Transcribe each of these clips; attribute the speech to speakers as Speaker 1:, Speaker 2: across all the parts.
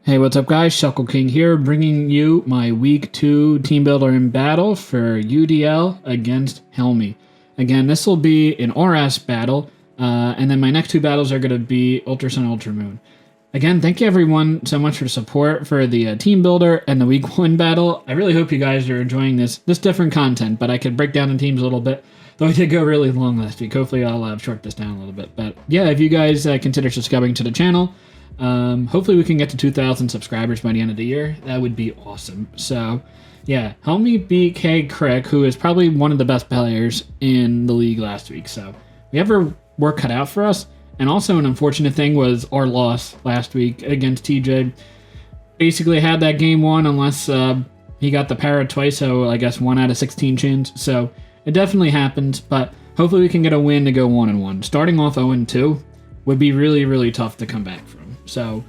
Speaker 1: Hey, what's up guys? Shuckle King here, bringing you my Week 2 Team Builder in battle for UDL against Helmy. Again, this will be an RS battle, and then my next two battles are going to be Ultra Sun, Ultra Moon. Again, thank you everyone so much for the support for the Team Builder and the Week 1 battle. I really hope you guys are enjoying this different content, but I could break down the teams a little bit, though I did go really long last week. Hopefully I'll short this down a little bit. But yeah, if you guys consider subscribing to the channel, hopefully we can get to 2,000 subscribers by the end of the year. That would be awesome. So, yeah, Helmy beat K. Crick, who is probably one of the best players in the league last week. So, we have our work cut out for us. And also, an unfortunate thing was our loss last week against TJ. Basically, had that game won unless he got the parrot twice, so I guess 1 out of 16 chance. So, it definitely happened, but hopefully we can get a win to go 1-1. Starting off 0-2 would be really, really tough to come back from. So,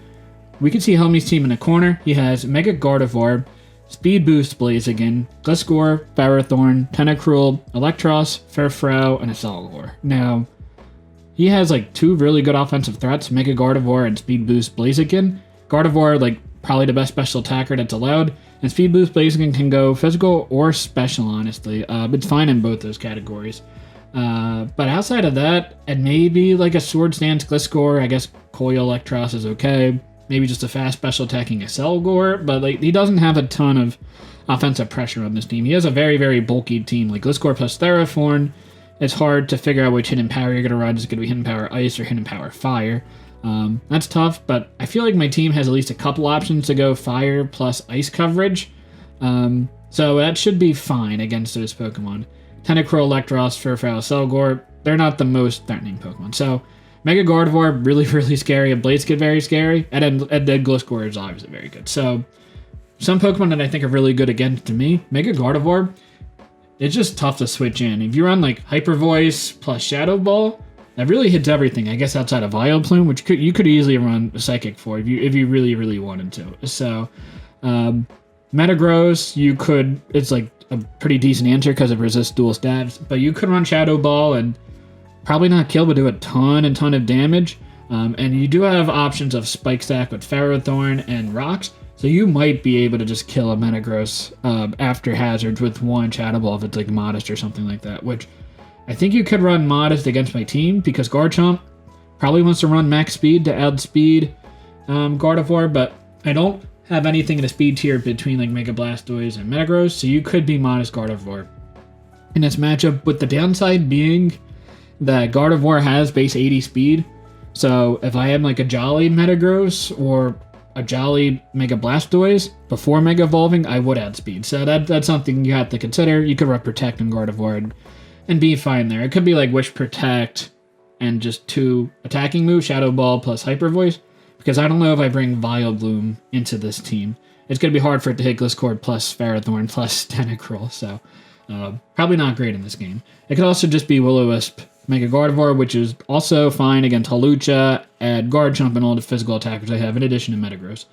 Speaker 1: we can see Helmy's team in the corner. He has Mega Gardevoir, Speed Boost Blaziken, Gliscor, Ferrothorn, Tentacruel, Electros, Farfrou, and a Solgalore. Now, he has like two really good offensive threats, Mega Gardevoir and Speed Boost Blaziken. Gardevoir, like, probably the best special attacker that's allowed, and Speed Boost Blaziken can go physical or special, honestly. It's fine in both those categories. But outside of that, and maybe like a Sword Stance Gliscor, I guess Coil Electros is okay. Maybe just a fast special attacking Selgor, but like he doesn't have a ton of offensive pressure on this team. He has a very, very bulky team. Like Gliscor plus Theraphorn, it's hard to figure out which hidden power you're going to run. Is it going to be hidden power ice or hidden power fire? That's tough, but I feel like my team has at least a couple options to go fire plus ice coverage. So that should be fine against those Pokemon. Tentacruel, Electros, Farfrou, Selgor, they're not the most threatening Pokemon. So, Mega Gardevoir, really, really scary. And Blaziken, very scary. And then Gliscor is obviously very good. So, some Pokemon that I think are really good against me, Mega Gardevoir, it's just tough to switch in. If you run like Hyper Voice plus Shadow Ball, that really hits everything, I guess, outside of Vileplume, which you could easily run a Psychic for if you really, really wanted to. So, Metagross, you could, it's like a pretty decent answer because it resists dual stabs, but you could run Shadow Ball and probably not kill, but do a ton of damage. And you do have options of Spike Stack with Ferrothorn and Rocks, so you might be able to just kill a Metagross after hazards with one Shadow Ball if it's like Modest or something like that, which I think you could run Modest against my team because Garchomp probably wants to run max speed to add speed Gardevoir, but I don't have anything in the speed tier between like Mega Blastoise and Metagross, so you could be Modest Gardevoir in this matchup, with the downside being that Gardevoir has base 80 speed, so if I had like a Jolly Metagross or a Jolly Mega Blastoise before Mega Evolving, I would add speed, so that's something you have to consider. You could run Protect and Gardevoir and be fine there. It could be like Wish Protect and just 2 attacking moves, Shadow Ball plus Hyper Voice, because I don't know if I bring Vileplume into this team. It's going to be hard for it to hit Gliscor plus Ferrothorn plus Tentacruel, so probably not great in this game. It could also just be Will-O-Wisp Mega Gardevoir, which is also fine against Hawlucha, add Garchomp and all the physical attackers I have, in addition to Metagross.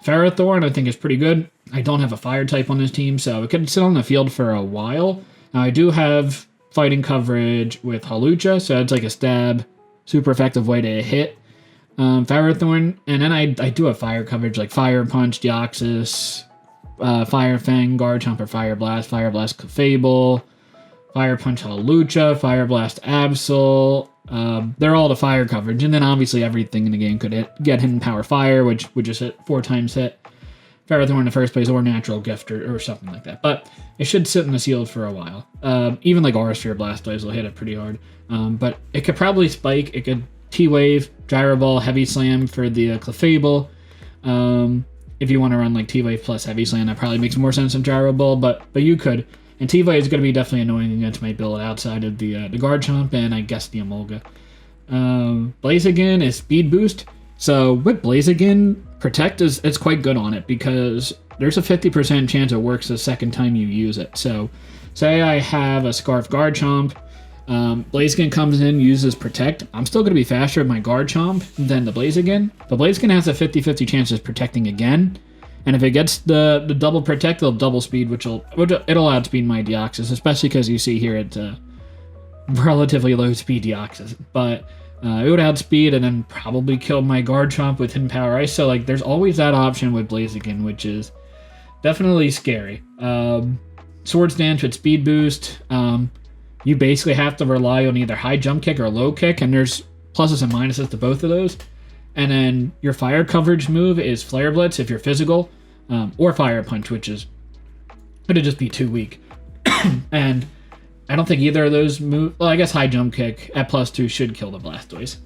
Speaker 1: Ferrothorn, I think, is pretty good. I don't have a fire type on this team, so it could sit on the field for a while. Now, I do have fighting coverage with Hawlucha, so it's like a stab, super effective way to hit Ferrothorn, and then I do have fire coverage like Fire Punch, Deoxys, Fire Fang, Garchomp, or Fire Blast Clefable, Fire Punch Hawlucha, Fire Blast Absol. They're all the fire coverage, and then obviously everything in the game could get hidden power fire, which would just hit 4 times hit Ferrothorn in the first place, or natural gift or something like that. But it should sit in the shield for a while. Even like Aurasphere Blastoise will hit it pretty hard. But it could probably spike. It could T-Wave, Gyro Ball, Heavy Slam for the Clefable. If you want to run like T-Wave plus Heavy Slam, that probably makes more sense than Gyro Ball, but you could. And T-Wave is going to be definitely annoying against my build outside of the Garchomp and I guess the Emolga. Blaziken is Speed Boost. So with Blaziken, Protect it's quite good on it because there's a 50% chance it works the second time you use it. So say I have a Scarf Garchomp, Blaziken comes in, uses Protect. I'm still going to be faster with my Garchomp than the Blaziken. But Blaziken has a 50-50 chance of protecting again. And if it gets the double Protect, it'll double speed, it'll outspeed my Deoxys, especially because you see here it's relatively low speed Deoxys. But It would outspeed and then probably kill my Garchomp with Hidden Power Ice. So like, there's always that option with Blaziken, which is definitely scary. Swords Dance with Speed Boost. You basically have to rely on either high jump kick or low kick, and there's pluses and minuses to both of those. And then your fire coverage move is Flare Blitz if you're physical, or Fire Punch, which is going to just be too weak. And I don't think either of those move. Well, I guess high jump kick at +2 should kill the Blastoise.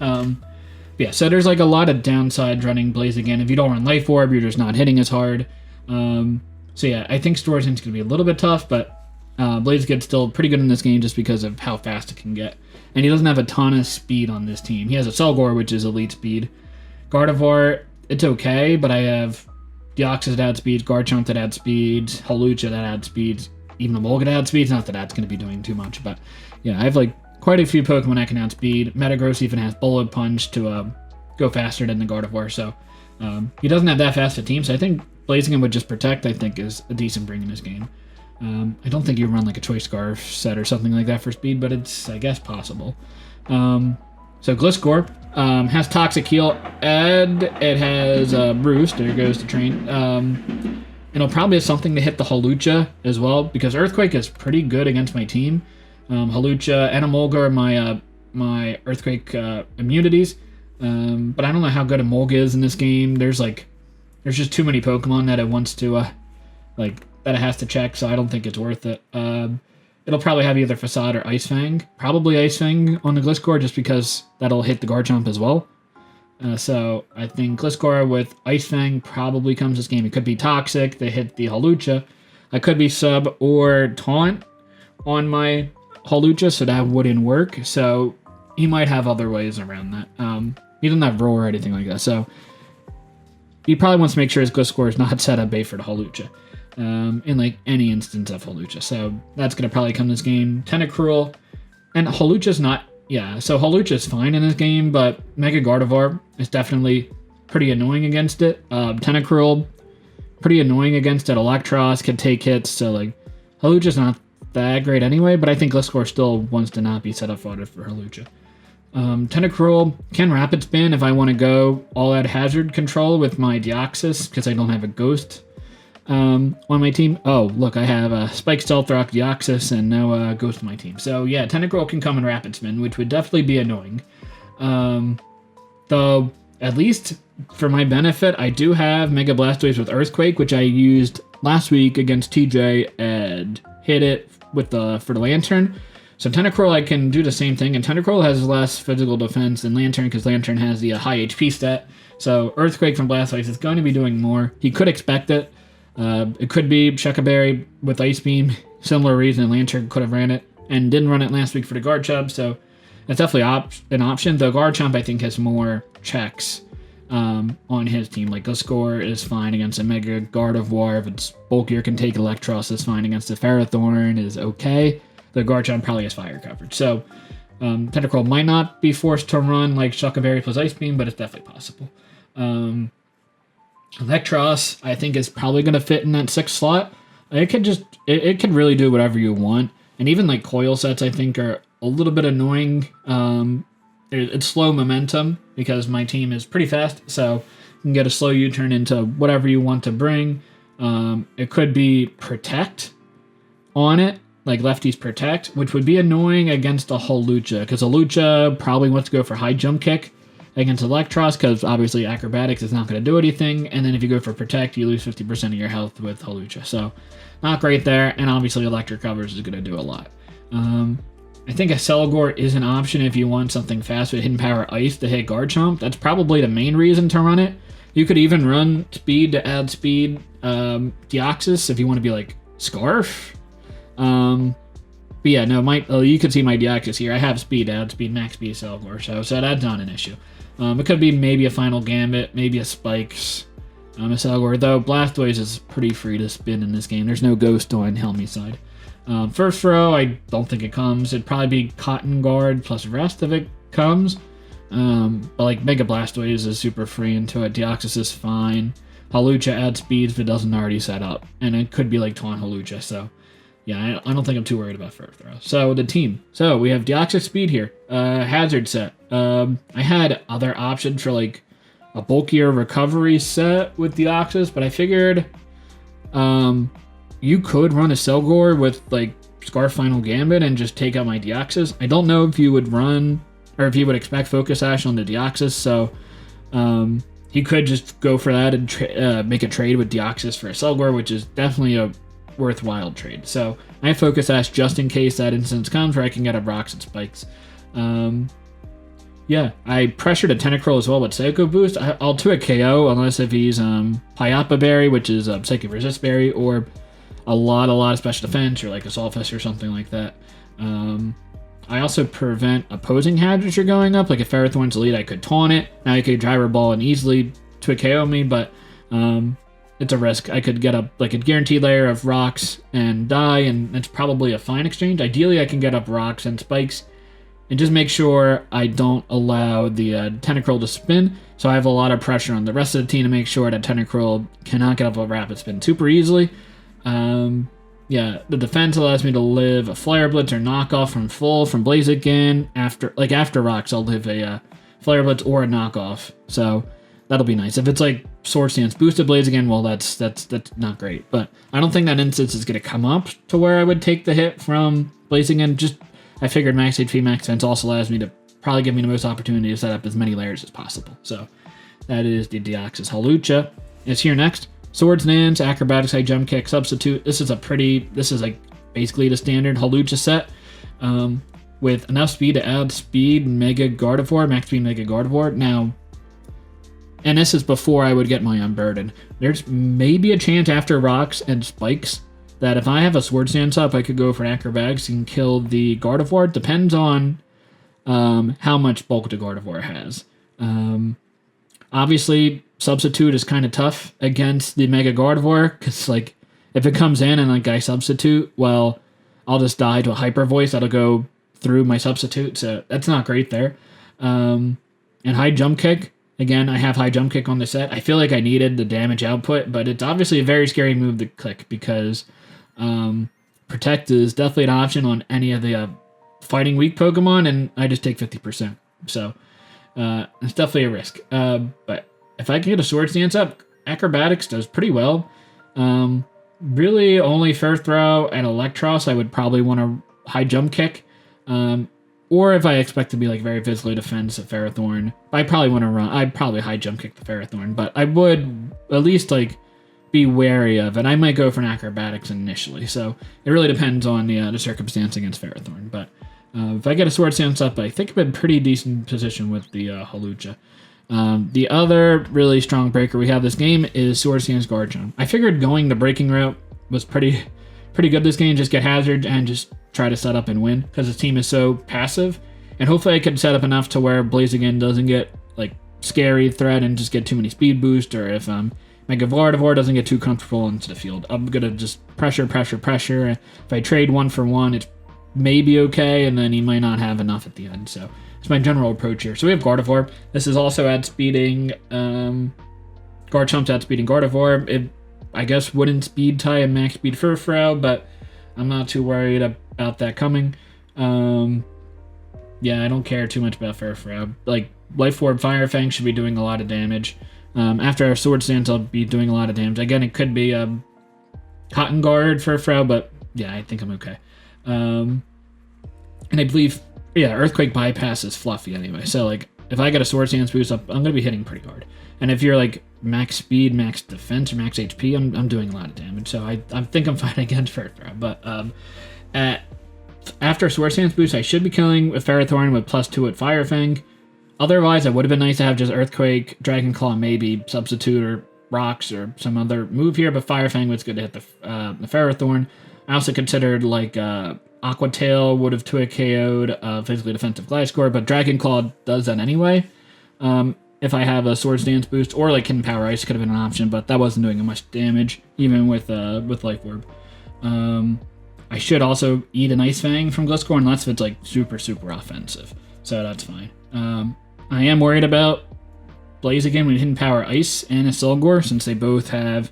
Speaker 1: Yeah, so there's like a lot of downsides running Blaziken. If you don't run Life Orb, you're just not hitting as hard. So yeah, I think Swords Dance is going to be a little bit tough, but Blaziken's still pretty good in this game just because of how fast it can get. And he doesn't have a ton of speed on this team. He has a Selgor, which is elite speed. Gardevoir, it's okay, but I have Deoxys that adds speed, Garchomp that adds speed, Hawlucha that adds speed, even Emolga that adds speed. Not that that's going to be doing too much, but yeah, I have like quite a few Pokemon that can add speed. Metagross even has Bullet Punch to go faster than the Gardevoir, so he doesn't have that fast a team, so I think Blaziken would just Protect, I think, is a decent bring in this game. I don't think you run like a Choice Scarf set or something like that for speed, but it's, I guess, possible. So Gliscor has Toxic Heal, and it has Roost. There goes the train. It'll probably have something to hit the Hawlucha as well, because Earthquake is pretty good against my team. Hawlucha and Emolga are my Earthquake immunities, but I don't know how good Emolga is in this game. There's just too many Pokemon that it wants to that it has to check, so I don't think it's worth it. It'll probably have either Facade or Ice Fang. Probably Ice Fang on the Gliscor, just because that'll hit the Garchomp as well. So I think Gliscor with Ice Fang probably comes this game. It could be Toxic to hit the Hawlucha. I could be Sub or Taunt on my Hawlucha, so that wouldn't work. So he might have other ways around that. He doesn't have Roar or anything like that, so he probably wants to make sure his Gliscor is not set up bait for the Hawlucha. In like any instance of Hawlucha. So that's going to probably come this game. Tentacruel, and Hawlucha's not, yeah, so Hawlucha's fine in this game, but Mega Gardevoir is definitely pretty annoying against it. Tentacruel, pretty annoying against it. Electros can take hits, so like Hawlucha's not that great anyway, but I think Gliscor still wants to not be set up fodder for Hawlucha. Tentacruel can Rapid Spin if I want to go all out hazard control with my Deoxys, because I don't have a Ghost on my team. Oh, look, I have a Spike, Stealth Rock, Deoxys, and no Ghost on my team. So yeah, Tentacruel can come in Rapid Spin, which would definitely be annoying. Though, at least for my benefit, I do have Mega Blastoise with Earthquake, which I used last week against TJ and hit it with for the Lantern. So Tentacruel, I can do the same thing, and Tentacruel has less physical defense than Lantern, because Lantern has the high HP stat. So Earthquake from Blastoise is going to be doing more. He could expect it. It could be Shucka Berry with Ice Beam. Similar reason Lantern could have ran it and didn't run it last week for the Garchomp, so that's definitely an option. Though Garchomp, I think, has more checks on his team. Like Gliscor is fine against a Mega Gardevoir. If it's bulkier, can take Electros, is fine against a Ferrothorn, is okay. The Garchomp probably has fire coverage. So Tentacruel might not be forced to run like Shucka Berry plus Ice Beam, but it's definitely possible. Electros, I think, is probably going to fit in that 6th slot. It could really do whatever you want. And even like coil sets, I think, are a little bit annoying. It's slow momentum because my team is pretty fast, so you can get a slow U-turn into whatever you want to bring. It could be Protect on it, like Lefty's Protect, which would be annoying against a Hawlucha, because Hawlucha probably wants to go for high jump kick against Electros, because obviously Acrobatics is not going to do anything, and then if you go for Protect, you lose 50% of your health with Hawlucha, so not great there, and obviously Electric Covers is going to do a lot. I think a Selgor is an option if you want something fast with Hidden Power Ice to hit Garchomp. That's probably the main reason to run it. You could even run Speed to add Speed, Deoxys if you want to be like Scarf. But yeah, no, you could see my Deoxys here. I have Speed, add Speed, Max Speed, Selgor, so that's not an issue. It could be maybe a Final Gambit, maybe a Spikes, a Selgor, though Blastoise is pretty free to spin in this game. There's no Ghost on Helmy's side. First row, I don't think it comes. It'd probably be Cotton Guard plus Rest if it comes. But like Mega Blastoise is super free into it. Deoxys is fine. Hawlucha adds speed if it doesn't already set up. And it could be like Taunt Hawlucha, so yeah, I don't think I'm too worried about first throw. So the team. So we have deoxys-speed here. Hazard set. I had other options for like a bulkier recovery set with Deoxys, but I figured you could run a Selgor with like Scarf Final Gambit and just take out my Deoxys. I don't know if you would run or if you would expect Focus Sash on the Deoxys, so he could just go for that and make a trade with Deoxys for a Selgor, which is definitely a worthwhile trade. So I have Focus Sash just in case that instance comes where I can get up rocks and spikes. Yeah, I pressured a Tentacruel as well with Psycho Boost. I'll do a KO unless if he's Pyapa Berry, which is Psychic Resist Berry, or a lot of special defense, or like a Solfest or something like that. I also prevent opposing hazards you're going up. Like if Ferrothorn's lead, I could taunt it. Now I could Driver Ball and easily to KO me, but it's a risk. I could get up like a guaranteed layer of rocks and die, and it's probably a fine exchange. Ideally, I can get up rocks and spikes and just make sure I don't allow the Tentacruel to spin. So I have a lot of pressure on the rest of the team to make sure that Tentacruel cannot get up a rapid spin super easily. Yeah, the defense allows me to live a Flare Blitz or knockoff from full from blaziken. After rocks, I'll live a Flare Blitz or a knockoff. So that'll be nice. If it's like Swords Dance boosted blaziken, well, that's not great. But I don't think that instance is going to come up to where I would take the hit from blaziken. Just I figured max HP, max defense also allows me to probably give me the most opportunity to set up as many layers as possible. So that is the Deoxys. Hawlucha is here next. Swords Dance, Acrobatics, High Jump Kick, Substitute. This is like basically the standard Hawlucha set with enough speed to add speed, Mega Gardevoir, max speed Mega Gardevoir. Now, and this is before I would get my Unburden. There's maybe a chance after rocks and spikes that if I have a Swords Dance up, I could go for an Acrobatics and kill the Gardevoir. Depends on how much bulk the Gardevoir has. Obviously, Substitute is kind of tough against the Mega Gardevoir, because like if it comes in and like I Substitute, well, I'll just die to a Hyper Voice that'll go through my Substitute, so that's not great there. And High Jump Kick, again, I have High Jump Kick on the set. I feel like I needed the damage output, but it's obviously a very scary move to click because Protect is definitely an option on any of the fighting weak Pokemon, and I just take 50%. So it's definitely a risk. But if I can get a Swords Dance up, Acrobatics does pretty well. Really, only First Throw and Electros I would probably want to High Jump Kick. Or if I expect to be like very physically defensive Ferrothorn, I'd probably High Jump Kick the Ferrothorn, but I would at least like be wary of it. I might go for an Acrobatics initially, so it really depends on the circumstance against Ferrothorn. But if I get a Swords Dance up, I think I'm in pretty decent position with the Hawlucha. The other really strong breaker we have this game is Swords Dance Garchomp. I figured going the breaking route was pretty good this game. Just get Hazard and just try to set up and win because the team is so passive. And hopefully I can set up enough to where Blaziken doesn't get like scary threat and just get too many speed boost, or if Mega Gardevoir doesn't get too comfortable into the field. I'm gonna just pressure. If I trade 1 for 1, it's maybe okay, and then he might not have enough at the end. So it's my general approach here. So we have Gardevoir. This is also outspeeding Garchomp's outspeeding Gardevoir. It, I guess, wouldn't speed tie a max speed Furfrou, but I'm not too worried about that coming. Yeah, I don't care too much about Furfrou. Like, Life Orb Fire Fang should be doing a lot of damage. After our Swords Dance, I'll be doing a lot of damage. Again, it could be Cotton Guard Furfrou, but yeah, I think I'm okay. And I believe, yeah, Earthquake Bypass is fluffy anyway. So, like, if I get a Swords Dance boost up, I'm going to be hitting pretty hard. And if you're, like, max speed, max defense, or max HP, I'm doing a lot of damage. So I think I'm fine against Furfrou. But after Swords Dance boost, I should be killing with Ferrothorn with +2 at Fire Fang. Otherwise, it would have been nice to have just Earthquake, Dragon Claw, maybe Substitute, or Rocks, or some other move here. But Fire Fang was good to hit the Ferrothorn. I also considered, like, Aqua Tail would have 2 KO'd physically defensive Gliscor, but Dragon Claw does that anyway. If I have a Swords Dance boost, or like Hidden Power Ice could have been an option, but that wasn't doing much damage, even with Life Orb. I should also eat an Ice Fang from Gliscor unless if it's like super offensive, so that's fine. I am worried about Blaziken with Hidden Power Ice and a Selgor, since they both have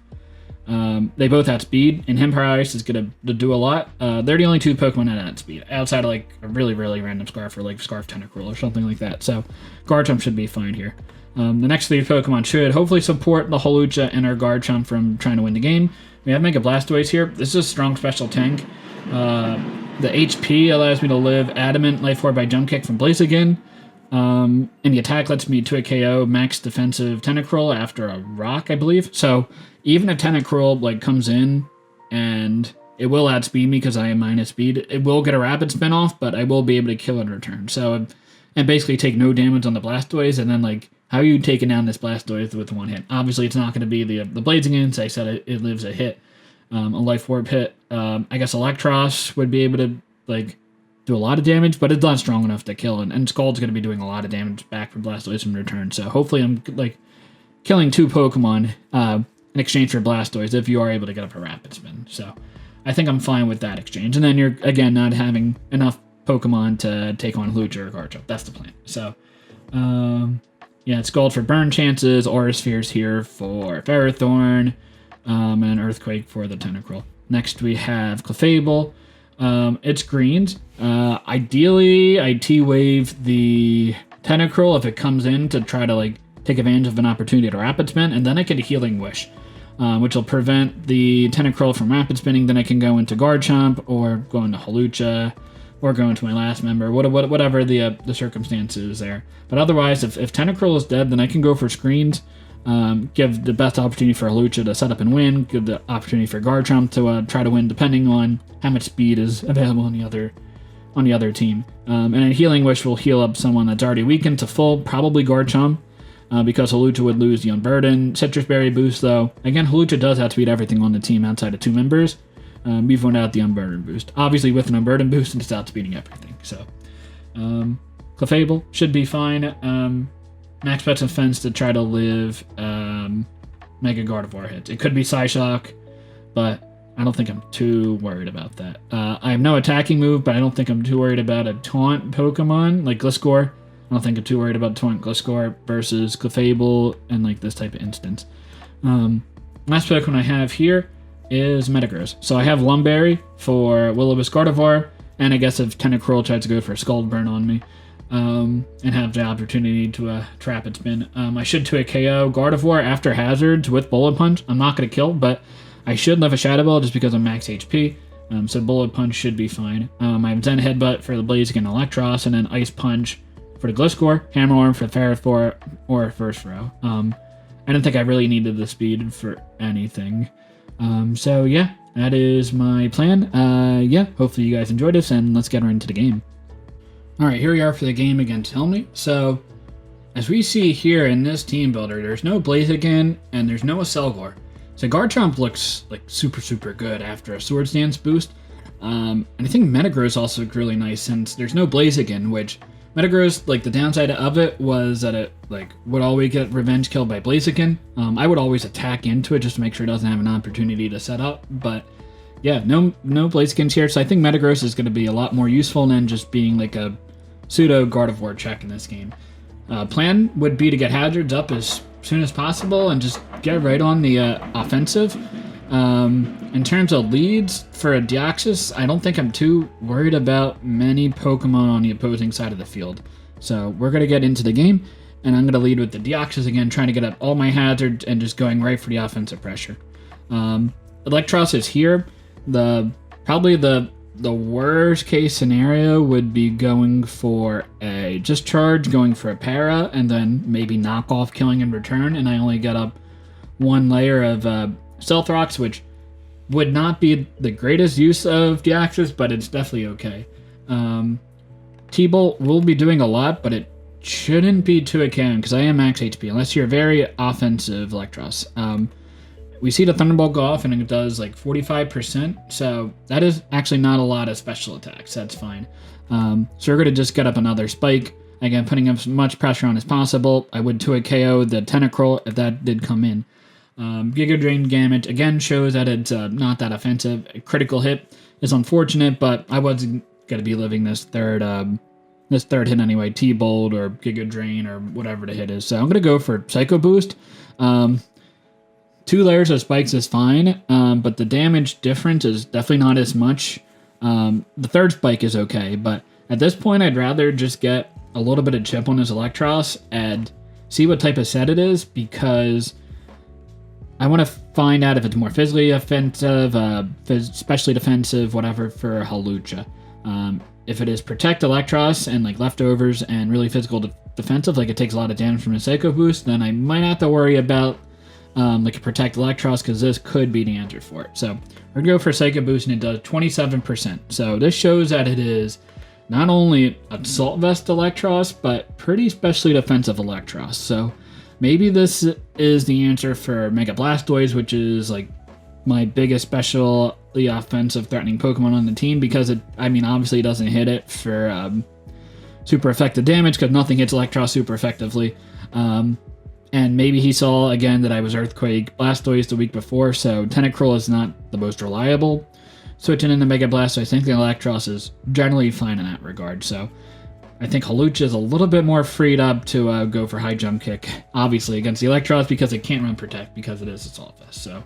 Speaker 1: They both have speed, and Empire Ice is going to do a lot. They're the only two Pokemon that have speed, outside of like a really, really random Scarf or like Scarf Tentacruel or something like that. So Garchomp should be fine here. The next three Pokemon should hopefully support the Hawlucha and our Garchomp from trying to win the game. We have Mega Blastoise here. This is a strong special tank. The HP allows me to live Adamant, Life Orb by Jump Kick from Blaziken. And the attack lets me to a KO max defensive Tentacruel after a rock, I believe. So even if Tentacruel like comes in and it will outspeed me because I am minus speed, it will get a rapid spin off, but I will be able to kill in return. So and basically take no damage on the Blastoise, and then like how are you taking down this Blastoise with one hit? Obviously it's not going to be the Blaziken, so I said it lives a hit, a Life Orb hit. I guess Electros would be able to like do a lot of damage, but it's not strong enough to kill, and Scald's going to be doing a lot of damage back from Blastoise in return. So hopefully I'm like killing two Pokemon in exchange for Blastoise if you are able to get up a rapid spin. So I think I'm fine with that exchange. And then you're again not having enough Pokemon to take on Hawlucha or Garchomp. That's the plan. So yeah, it's Scald for burn chances, Aura Spheres here for Ferrothorn, and an Earthquake for the Tentacruel. Next we have Clefable. It's greens. Ideally, I T-Wave the Tentacruel if it comes in to try to like take advantage of an opportunity to rapid spin, and then I get a Healing Wish, which will prevent the Tentacruel from rapid spinning. Then I can go into Garchomp or go into Hawlucha or go into my last member, whatever the circumstances there. But otherwise, if Tentacruel is dead, then I can go for screens. Give the best opportunity for Hawlucha to set up and win. Give the opportunity for Garchomp to try to win, depending on how much speed is available on the other team. And a Healing Wish will heal up someone that's already weakened to full, probably Garchomp, because Hawlucha would lose the Unburden. Citrus Berry boost, though. Again, Hawlucha does outspeed everything on the team outside of two members. We've won out the Unburden boost. Obviously, with an Unburden boost, it's outspeeding everything. So, Clefable should be fine. Max Pets Defense to try to live Mega Gardevoir hits. It could be Psyshock, but I don't think I'm too worried about that. I have no attacking move, but I don't think I'm too worried about a taunt Pokemon like Gliscor. I don't think I'm too worried about taunt Gliscor versus Clefable and like this type of instance. Last Pokemon I have here is Metagross. So I have Lumberry for Will-O-Wisp Gardevoir, and I guess if Tentacruel tries to go for Scald Burn on me, and have the opportunity to rapid spin. I should to a KO Gardevoir after hazards with Bullet Punch. I'm not going to kill, but I should live a Shadow Ball just because I'm max HP. So Bullet Punch should be fine. I have Zen Headbutt for the Blaziken Electros, and then Ice Punch for the Gliscor, Hammer Arm for the Ferrothorn, or First Row. I don't think I really needed the speed for anything. So yeah, that is my plan. Yeah, hopefully you guys enjoyed this, and let's get right into the game. Alright, here we are for the game against Helmy. So, as we see here in this team builder, there's no Blaziken and there's no Acelgor. So Garchomp looks like super good after a Swords Dance boost. And I think Metagross also looks really nice since there's no Blaziken, which Metagross, like the downside of it was that it like would always get revenge killed by Blaziken. I would always attack into it just to make sure it doesn't have an opportunity to set up, but yeah, no Blazikens here, so I think Metagross is going to be a lot more useful than just being like a pseudo Gardevoir check in this game. Plan would be to get hazards up as soon as possible and just get right on the offensive. In terms of leads for a Deoxys, I don't think I'm too worried about many Pokemon on the opposing side of the field. So we're going to get into the game, and I'm going to lead with the Deoxys again, trying to get up all my hazards and just going right for the offensive pressure. Electros is here. Probably the worst case scenario would be going for a just charge, going for a para, and then maybe knock off killing in return, and I only get up one layer of Stealth Rocks, which would not be the greatest use of Deoxys, but it's definitely okay. T-Bolt will be doing a lot, but it shouldn't be to a can because I am max HP, unless you're very offensive Electros. We see the Thunderbolt go off and it does like 45%, so that is actually not a lot of special attacks. That's fine. So we're going to just get up another Spike, again putting as much pressure on as possible. I would to a KO the Tentacruel if that did come in. Giga Drain damage again shows that it's not that offensive. A critical hit is unfortunate, but I wasn't going to be living this third hit anyway, T-Bolt or Giga Drain or whatever the hit is. So I'm going to go for Psycho Boost. To 2 layers of spikes is fine, but the damage difference is definitely not as much. The 3rd spike is okay, but at this point, I'd rather just get a little bit of chip on his Electros and see what type of set it is, because I want to find out if it's more physically offensive, especially defensive, whatever, for Hawlucha. If it is protect Electros and like leftovers and really physical defensive, like it takes a lot of damage from a Psycho Boost, then I might have to worry about like a protect Electros, because this could be the answer for it. So we're gonna go for Psycho Boost, and it does 27%. So this shows that it is not only Assault Vest Electros, but pretty specially defensive Electros. So maybe this is the answer for Mega Blastoise, which is like my biggest specially offensive threatening Pokemon on the team, because it, I mean, obviously it doesn't hit it for super effective damage, because nothing hits Electros super effectively. And maybe he saw again that I was Earthquake Blastoise the week before, so Tentacruel is not the most reliable. Switching into Mega Blastoise, I think the Electros is generally fine in that regard. So I think Hawlucha is a little bit more freed up to go for High Jump Kick, obviously against the Electros, because it can't run Protect because it is Assault Vest. So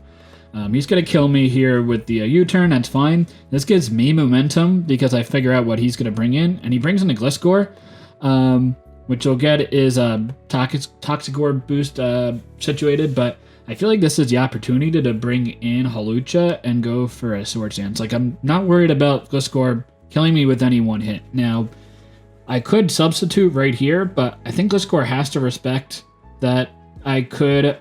Speaker 1: he's going to kill me here with the U-turn. That's fine. This gives me momentum because I figure out what he's going to bring in, and he brings in a Gliscor. Which you'll get is a Toxicor boost situated, but I feel like this is the opportunity to bring in Hawlucha and go for a Swords Dance. Like, I'm not worried about Gliscor killing me with any one hit. Now, I could substitute right here, but I think Gliscor has to respect that I could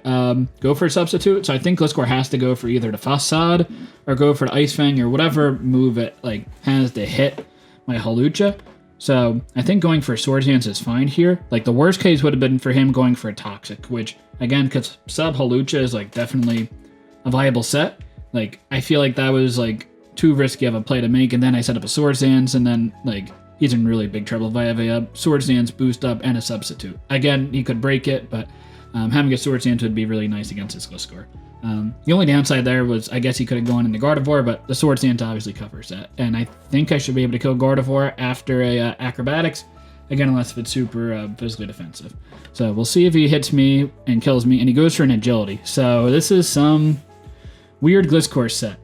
Speaker 1: go for a substitute, so I think Gliscor has to go for either the Facade or go for the Ice Fang or whatever move it like has to hit my Hawlucha. So I think going for Swords Dance is fine here. Like, the worst case would have been for him going for a Toxic, which, again, because sub Hawlucha is like definitely a viable set. Like, I feel like that was like too risky of a play to make, and then I set up a Swords Dance, and then like he's in really big trouble if I have a Swords Dance boost up and a substitute. Again, he could break it, but having a Swords Dance would be really nice against his Gliscor. The only downside there was I guess he could have gone into Gardevoir, but the Swords Dance obviously covers that. And I think I should be able to kill Gardevoir after a Acrobatics, again, unless it's super physically defensive. So we'll see if he hits me and kills me, and he goes for an Agility. So this is some weird Gliscor set.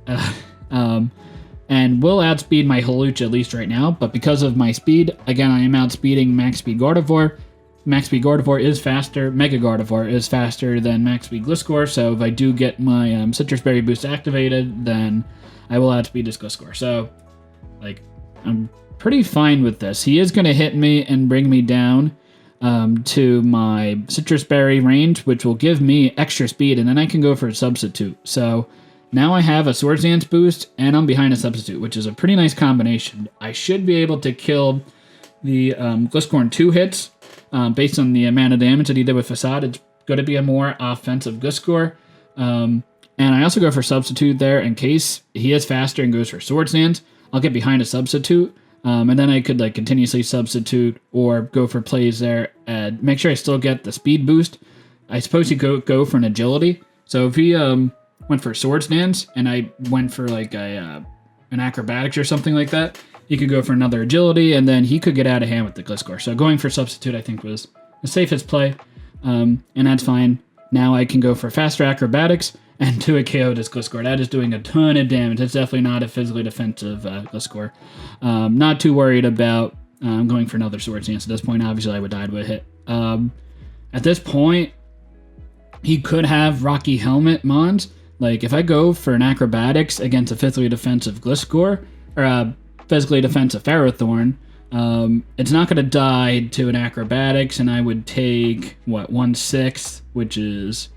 Speaker 1: And will outspeed my Hawlucha at least right now, but because of my speed, again, I am outspeeding Max Speed Gardevoir. Max Speed Gardevoir is faster, Mega Gardevoir is faster than Max Speed Gliscor, so if I do get my Citrus Berry boost activated, then I will outspeed this Gliscor. So, like, I'm pretty fine with this. He is going to hit me and bring me down to my Citrus Berry range, which will give me extra speed, and then I can go for a substitute. So, now I have a Swords Dance boost, and I'm behind a substitute, which is a pretty nice combination. I should be able to kill the Gliscor in 2 hits. Based on the amount of damage that he did with Facade, it's going to be a more offensive Gliscor. And I also go for Substitute there in case he is faster and goes for Swords Dance. I'll get behind a Substitute, and then I could like continuously Substitute or go for plays there and make sure I still get the speed boost. I suppose he could go for an Agility. So if he went for Swords Dance and I went for like an Acrobatics or something like that, he could go for another Agility, and then he could get out of hand with the Gliscor. So going for Substitute, I think, was the safest play, and that's fine. Now I can go for faster Acrobatics and do a KO this Gliscor. That is doing a ton of damage. It's definitely not a physically defensive Gliscor. Not too worried about going for another Swords Dance at this point. Obviously, I would die to a hit. At this point, he could have Rocky Helmet Mons. Like, if I go for an Acrobatics against a physically defensive Gliscor, or a physically defensive Ferrothorn, it's not going to die to an Acrobatics, and I would take, what, 1/6, which is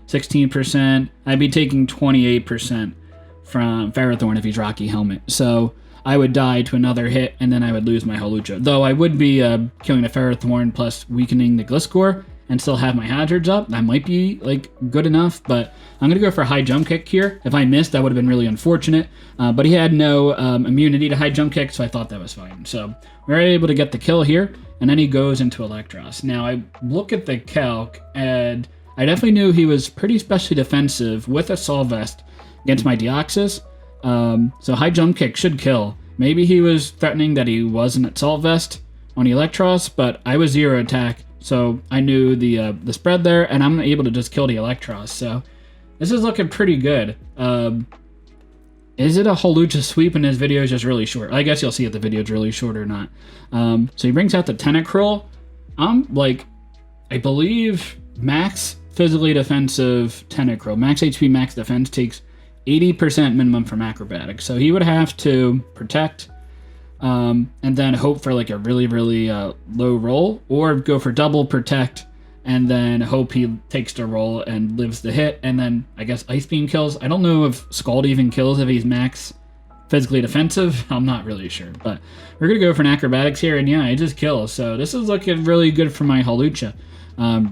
Speaker 1: 16%. I'd be taking 28% from Ferrothorn if he's Rocky Helmet. So I would die to another hit, and then I would lose my Hawlucha. Though I would be killing the Ferrothorn plus weakening the Gliscor, and still have my hazards up. That might be like good enough, but I'm gonna go for a High Jump Kick here. If I missed, that would have been really unfortunate, but he had no immunity to High Jump Kick, so I thought that was fine. So we're able to get the kill here, and then he goes into Electros. Now I look at the calc, and I definitely knew he was pretty specially defensive with Assault Vest against my Deoxys, so High Jump Kick should kill. Maybe he was threatening that he was an Assault Vest on Electros, but I was 0 attack, so I knew the spread there, and I'm able to just kill the Electros. So this is looking pretty good. Is it a Hawlucha sweep and his video is just really short? I guess you'll see if the video is really short or not. So he brings out the Tentacruel. Like, I believe max physically defensive Tentacruel, max HP, max defense takes 80% minimum from acrobatics. So he would have to protect and then hope for like a really, really low roll, or go for double protect and then hope he takes the roll and lives the hit, and then I guess Ice Beam kills. I don't know if Scald even kills if he's max physically defensive. I'm not really sure, but we're going to go for an acrobatics here, and yeah, it just kills. So this is looking really good for my Hawlucha.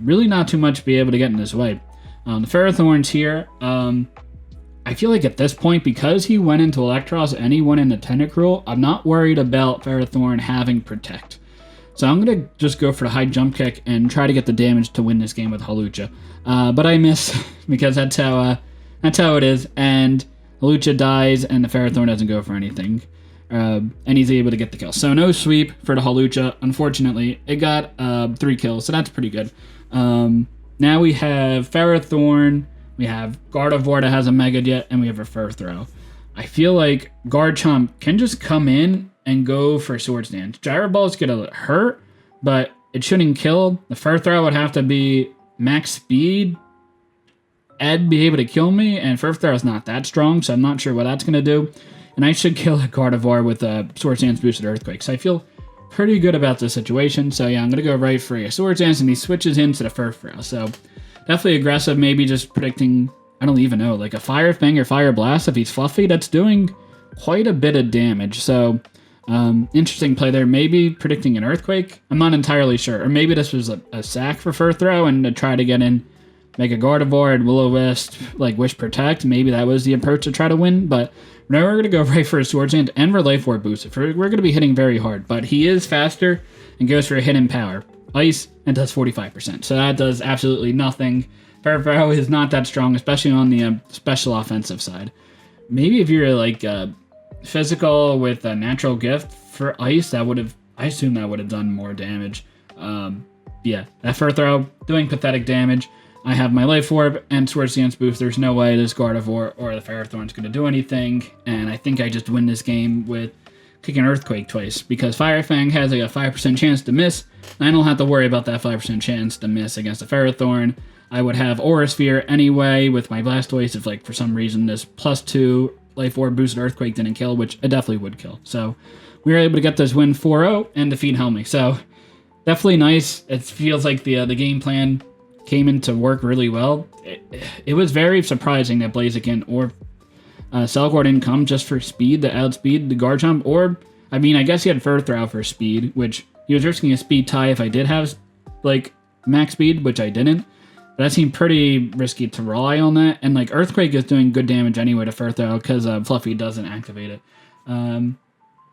Speaker 1: Really not too much to be able to get in his way. The Ferrothorns here, I feel like at this point, because he went into Electros and he went into Tentacruel, I'm not worried about Ferrothorn having Protect. So I'm going to just go for the high jump kick and try to get the damage to win this game with Hawlucha. But I miss, because that's how it is. And Hawlucha dies and the Ferrothorn doesn't go for anything. And he's able to get the kill. So no sweep for the Hawlucha. Unfortunately, it got 3 kills, so that's pretty good. Now we have Ferrothorn, we have Gardevoir that has a Mega Jet, and we have a Fur Throw. I feel like Garchomp can just come in and go for Swords Dance. Gyro Ball's gonna hurt, but it shouldn't kill. The Fur Throw would have to be max speed and be able to kill me, and Fur Throw is not that strong, so I'm not sure what that's gonna do. And I should kill a Gardevoir with a Swords Dance boosted Earthquake. So I feel pretty good about this situation. So yeah, I'm gonna go right for a Swords Dance, and he switches into the Fur Throw. So definitely aggressive, maybe just predicting, I don't even know, like a Fire Fang or Fire Blast. If he's fluffy, that's doing quite a bit of damage. So interesting play there. Maybe predicting an Earthquake. I'm not entirely sure. Or maybe this was a sack for Fur Throw and to try to get in Mega Gardevoir and Will-O-Wisp, like Wish Protect. Maybe that was the approach to try to win. But now we're going to go right for a Swords Dance and for Life Orb boost. We're going to be hitting very hard. But he is faster and goes for a hidden power. Ice and does 45%. So that does absolutely nothing. Fur Throw is not that strong, especially on the special offensive side. Maybe if you're like physical with a natural gift for ice, that would have, I assume that would have done more damage. Yeah, that Fur Throw doing pathetic damage. I have my Life Orb and Swords Dance boost. There's no way this Gardevoir or the Ferrothorn's going to do anything, and I think I just win this game with kicking Earthquake twice, because Fire Fang has like a 5% chance to miss. I don't have to worry about that 5% chance to miss against the Ferrothorn. I would have Aura Sphere anyway with my Blastoise if, like, for some reason this +2 Life Orb boosted Earthquake didn't kill, which it definitely would kill. So we were able to get this win 4-0 and defeat Helmy. So definitely nice. It feels like the game plan came into work really well. It was very surprising that Blaziken or Cellcore didn't come just for speed, to outspeed the Garchomp. Or, I mean, I guess he had Fur Throw for speed, which he was risking a speed tie if I did have, like, max speed, which I didn't. But that seemed pretty risky to rely on that. And, like, Earthquake is doing good damage anyway to Fur Throw because Fluffy doesn't activate it.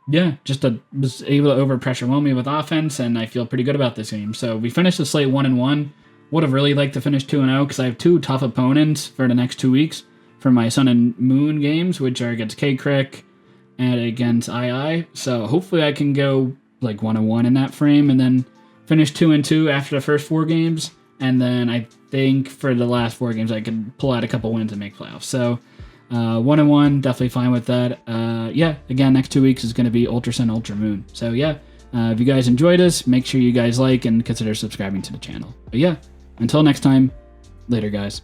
Speaker 1: Yeah, just was able to overpressure Helmy with offense, and I feel pretty good about this game. So we finished the slate 1-1. Would have really liked to finish 2-0 because I have 2 tough opponents for the next 2 weeks for my Sun and Moon games, which are against K-Crick and against II. So hopefully I can go like 1-1 in that frame and then finish 2-2 after the first 4 games. And then I think for the last 4 games I could pull out a couple wins and make playoffs. So 1-1, definitely fine with that. Yeah, again, next 2 weeks is going to be Ultra Sun, Ultra Moon. So yeah, if you guys enjoyed this, make sure you guys like and consider subscribing to the channel. But yeah, until next time, later guys.